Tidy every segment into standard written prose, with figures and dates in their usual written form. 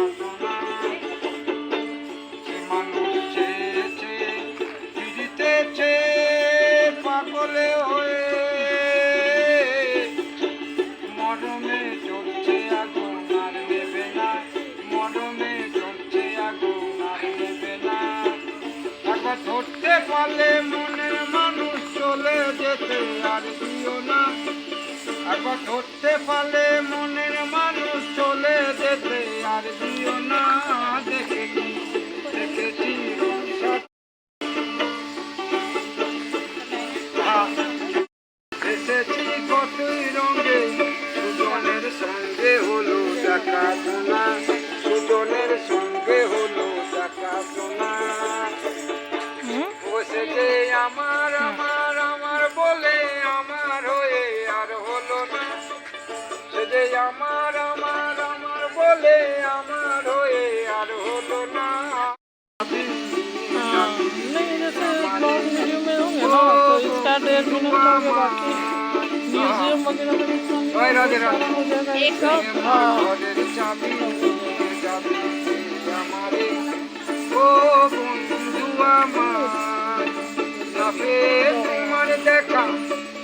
সাধনা মানুষ চেয়েছে ফিরিতেছে পাগলে হয়ে মরমে জ্বলছে আগুন আর নেবে না মরমে জ্বলছে আগুন আর নেবে না একবার ধরতে পারলে মনের মানুষ চলে যেতে আর দিও না একবার ধরতে পারলে মনের মানুষ চলে যেতে আর দিও না দেখেছি এসেছি কতই রঙে সুজনের সঙ্গে হলো দেখা শোনা সুজনের সঙ্গে হলো দেখা শোনা বসে যে আমার আমার আমার বলে আমার হয়ে আর হলো না সে যে আমার আমার আমার বলে আমার হয়ে আর হলো না नहीं जैसे ब्लॉग वीडियो में होंगे ना तो इसका 1.5 मिनट का होगा बाकी म्यूजियम वगैरह में हो जाएगा इसका हाँ তোমার দেখা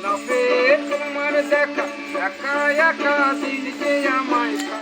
নফে তোমার দেখা একা একা দিন যে আমায়